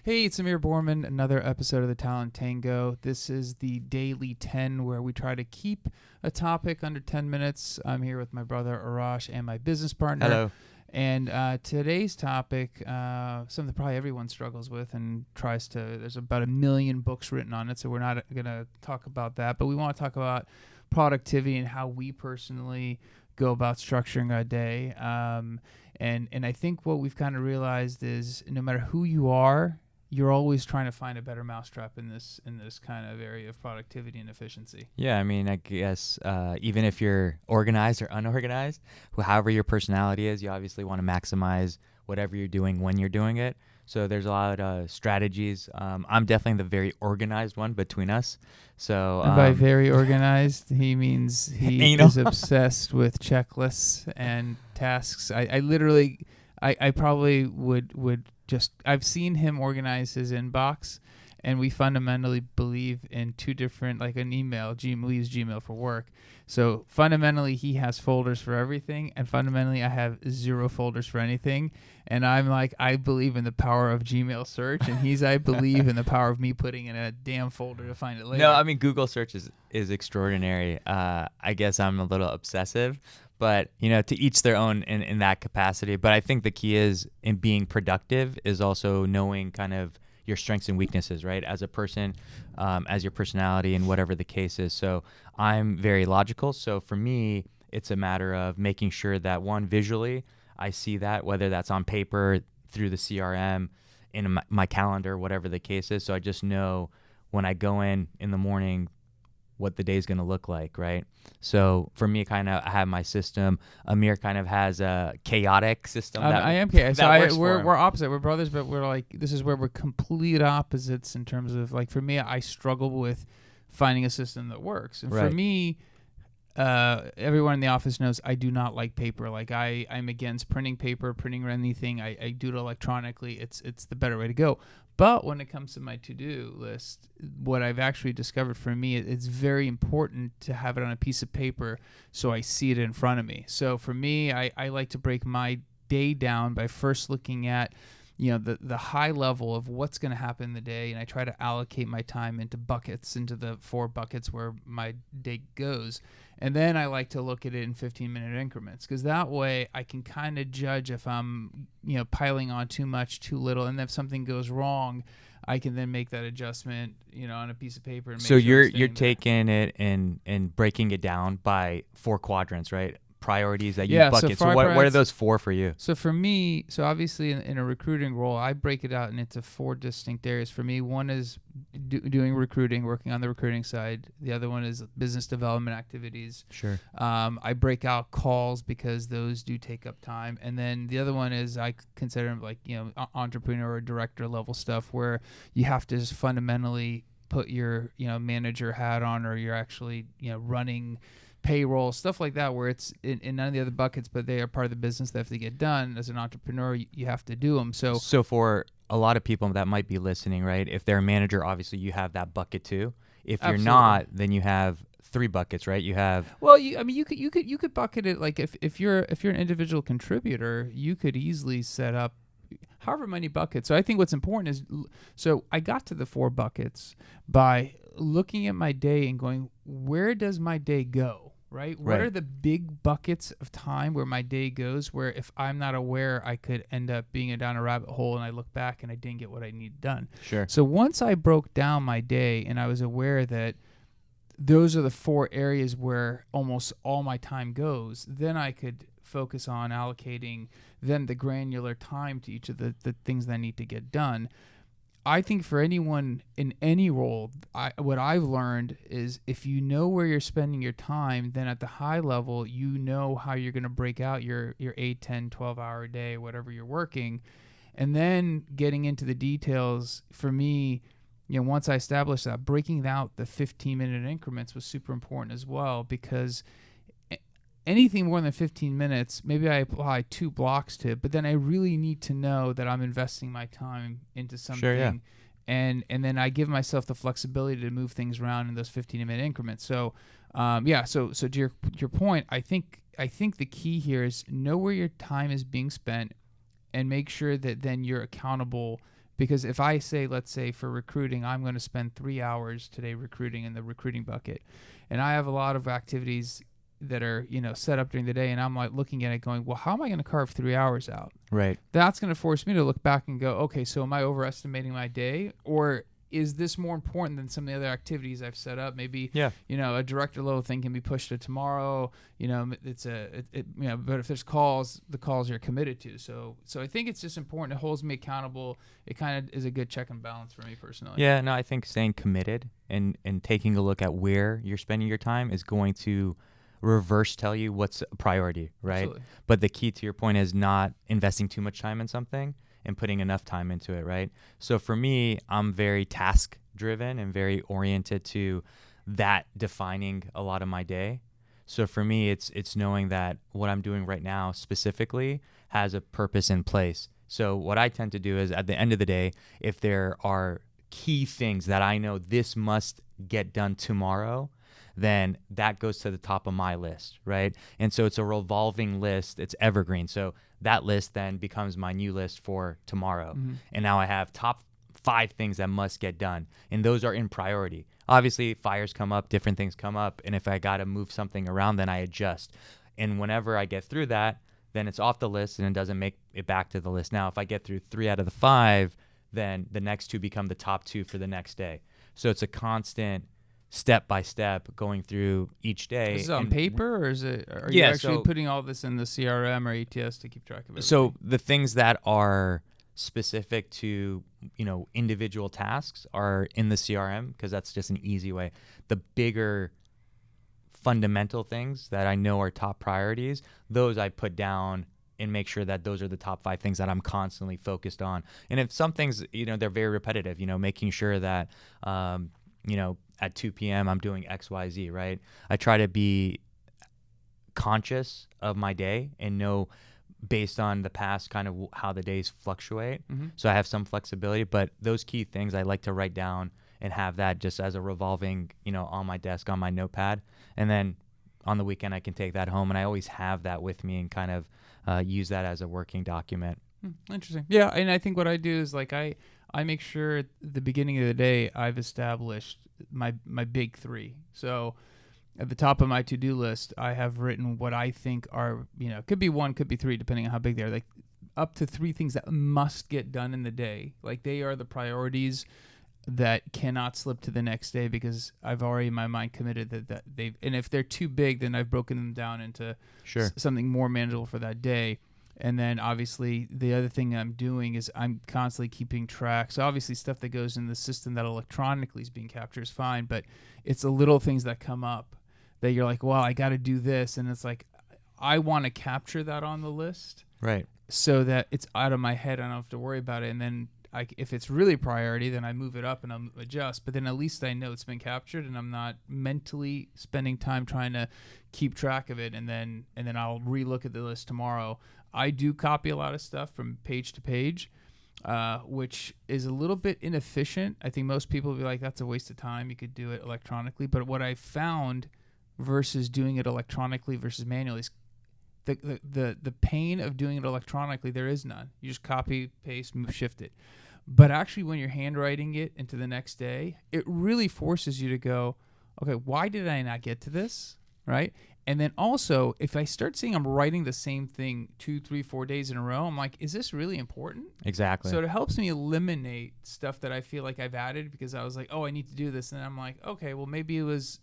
Hey, it's Amir Bormand, another episode of the Talent Tango. This is the Daily 10 where we try to keep a topic under 10 minutes. I'm here with my brother Arash and my business partner. Hello. And today's topic, something probably everyone struggles with and tries to, there's about 1 million books written on it, so we're not going to talk about that. But we want to talk about productivity and how we personally go about structuring our day. And I think what we've kind of realized is no matter who you are, you're always trying to find a better mousetrap in this kind of area of productivity and efficiency. Yeah, I mean, I guess even if you're organized or unorganized, however your personality is, you obviously want to maximize whatever you're doing when you're doing it. So there's a lot of strategies. I'm definitely the very organized one between us. So And by very organized, he means he is obsessed with checklists and tasks. I literally, I probably would just, I've seen him organize his inbox, and we fundamentally believe in two different, like an email, we use Gmail for work. So fundamentally, he has folders for everything, and fundamentally, I have 0 folders for anything. And I'm like, I believe in the power of Gmail search, and he's, I believe in the power of me putting in a damn folder to find it later. No, I mean, Google search is extraordinary. I guess I'm a little obsessive, but, you know, to each their own in that capacity. But I think the key is in being productive is also knowing kind of your strengths and weaknesses, right? As a person, as your personality and whatever the case is. So I'm very logical. So for me, it's a matter of making sure that one, visually, I see that, whether that's on paper, through the CRM, in my calendar, whatever the case is. So I just know when I go in the morning, what the day is going to look like, right? So for me, I have my system. Amir kind of has a chaotic system. I am chaotic. So we're opposite. We're brothers, but we're like, this is where we're complete opposites in terms of, like, for me, I struggle with finding a system that works. And right. For me, everyone in the office knows I do not like paper. Like I'm against printing paper, printing anything. I do it electronically. It's the better way to go. But when it comes to my to-do list, what I've actually discovered for me, it's very important to have it on a piece of paper so I see it in front of me. So for me, I like to break my day down by first looking at, you know, the high level of what's going to happen in the day, and I try to allocate my time into buckets, into the 4 buckets where my day goes. And then I like to look at it in 15-minute increments, because that way I can kind of judge if I'm, you know, piling on too much, too little, and if something goes wrong, I can then make that adjustment, you know, on a piece of paper. And make so sure you're taking it and breaking it down by 4 quadrants, right? Priorities that you bucket. So what are those 4 for you? So for me, so obviously in a recruiting role, I break it out into 4 distinct areas. For me, one is doing recruiting, working on the recruiting side. The other one is business development activities. Sure. I break out calls because those do take up time. And then the other one is I consider them like, you know, entrepreneur or director level stuff where you have to just fundamentally put your, you know, manager hat on, or you're actually, you know, running payroll, stuff like that, where it's in none of the other buckets, but they are part of the business that have to get done. As an entrepreneur, you have to do them. So for a lot of people that might be listening, right, if they're a manager, obviously you have that bucket too. If you're Absolutely. not, then you have 3 buckets, right? You have you could bucket it like if you're an individual contributor, you could easily set up however many buckets. So I think what's important is, so I got to the 4 buckets by looking at my day and going, where does my day go? Right? What are the big buckets of time where my day goes, where if I'm not aware, I could end up being down a rabbit hole and I look back and I didn't get what I need done. Sure. So once I broke down my day and I was aware that those are the 4 areas where almost all my time goes, then I could focus on allocating then the granular time to each of the things that I need to get done. I think for anyone in any role, what I've learned is if you know where you're spending your time, then at the high level, you know how you're going to break out your 8, 10, 12-hour day, whatever you're working. And then getting into the details, for me, you know, once I established that, breaking out the 15-minute increments was super important as well, because anything more than 15 minutes, maybe I apply 2 blocks to it, but then I really need to know that I'm investing my time into something. Sure, yeah. And then I give myself the flexibility to move things around in those 15-minute increments. So, so to your point, I think the key here is know where your time is being spent and make sure that then you're accountable Because if I say, let's say for recruiting, I'm going to spend 3 hours today recruiting in the recruiting bucket, and I have a lot of activities that are, set up during the day, and I'm like looking at it going, well, how am I going to carve 3 hours out? Right. That's going to force me to look back and go, okay, so am I overestimating my day, or is this more important than some of the other activities I've set up? Maybe, a director level thing can be pushed to tomorrow. But if there's calls, the calls you're committed to. So I think it's just important. It holds me accountable. It kind of is a good check and balance for me personally. Yeah, no, I think staying committed and taking a look at where you're spending your time is going to reverse tell you what's a priority, right? Absolutely. But the key to your point is not investing too much time in something and putting enough time into it, right? So for me, I'm very task driven and very oriented to that defining a lot of my day. So for me, it's knowing that what I'm doing right now specifically has a purpose in place. So what I tend to do is at the end of the day, if there are key things that I know this must get done tomorrow, then that goes to the top of my list, right? And so it's a revolving list. It's evergreen. So that list then becomes my new list for tomorrow. Mm-hmm. And now I have top 5 things that must get done. And those are in priority. Obviously, fires come up, different things come up. And if I got to move something around, then I adjust. And whenever I get through that, then it's off the list and it doesn't make it back to the list. Now, if I get through 3 out of the 5, then the next 2 become the top 2 for the next day. So it's a constant step by step going through each day. Is it on paper, or are you actually putting all this in the CRM or ATS to keep track of it? So the things that are specific to individual tasks are in the CRM, because that's just an easy way. The bigger fundamental things that I know are top priorities, those I put down and make sure that those are the top 5 things that I'm constantly focused on. And if some things, they're very repetitive, making sure that at 2 p.m. I'm doing X, Y, Z, right? I try to be conscious of my day and know based on the past kind of how the days fluctuate. Mm-hmm. So I have some flexibility, but those key things I like to write down and have that just as a revolving, on my desk, on my notepad. And then on the weekend I can take that home, and I always have that with me and kind of use that as a working document. Interesting. Yeah, and I think what I do is like I make sure at the beginning of the day I've established my big 3. So at the top of my to-do list, I have written what I think are, could be 1, could be 3, depending on how big they are, like up to 3 things that must get done in the day. Like they are the priorities that cannot slip to the next day, because I've already in my mind committed that they've, and if they're too big, then I've broken them down into something more manageable for that day. And then obviously the other thing I'm doing is I'm constantly keeping track. So obviously stuff that goes in the system that electronically is being captured is fine, but it's the little things that come up that you're like, well, I got to do this. And it's like, I want to capture that on the list. Right. So that it's out of my head. I don't have to worry about it. And then if it's really priority, then I move it up and I'll adjust. But then at least I know it's been captured and I'm not mentally spending time trying to keep track of it. And then I'll relook at the list tomorrow. I do copy a lot of stuff from page to page, which is a little bit inefficient. I think most people will be like, that's a waste of time. You could do it electronically. But what I found versus doing it electronically versus manually is the pain of doing it electronically, there is none. You just copy, paste, move, shift it. But actually when you're handwriting it into the next day, it really forces you to go, okay, why did I not get to this, right? And then also, if I start seeing I'm writing the same thing 2, 3, 4 days in a row, I'm like, is this really important? Exactly. So it helps me eliminate stuff that I feel like I've added because I was like, oh, I need to do this. And I'm like, okay, well, maybe it was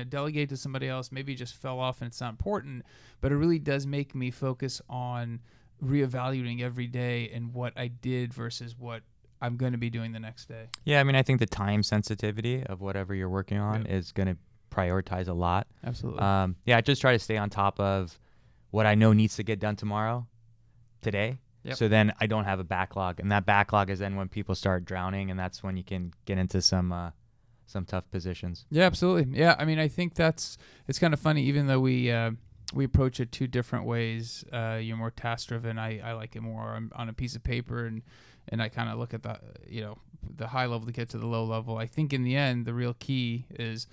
delegated to somebody else. Maybe it just fell off and it's not important. But it really does make me focus on reevaluating every day and what I did versus what I'm going to be doing the next day. Yeah, I mean, I think the time sensitivity of whatever you're working on is going to prioritize a lot. Absolutely. I just try to stay on top of what I know needs to get done today. Yep. So then I don't have a backlog, and that backlog is then when people start drowning, and that's when you can get into some tough positions. Yeah, absolutely. Yeah, I mean, I think it's kind of funny, even though we approach it 2 different ways. You're more task driven. I like it more on a piece of paper, and I kind of look at the high level to get to the low level. I think in the end, the real key is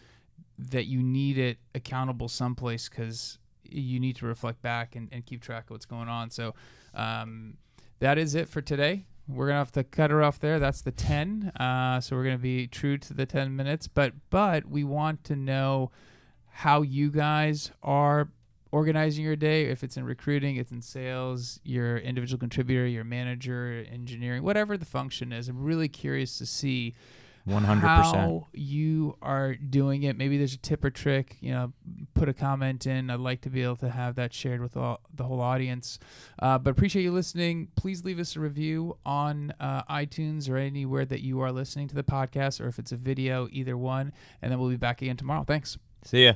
that you need it accountable someplace, because you need to reflect back and keep track of what's going on. So that is it for today. we're gonna have to cut her off there. That's the 10. So we're gonna be true to the 10 minutes. But we want to know how you guys are organizing your day. If it's in recruiting, it's in sales, your individual contributor, your manager, engineering, whatever the function is. I'm really curious to see 100%. how you are doing it. Maybe there's a tip or trick, put a comment in. I'd like to be able to have that shared with the whole audience. But appreciate you listening. Please leave us a review on iTunes or anywhere that you are listening to the podcast, or if it's a video, either one. And then we'll be back again tomorrow. Thanks. See ya.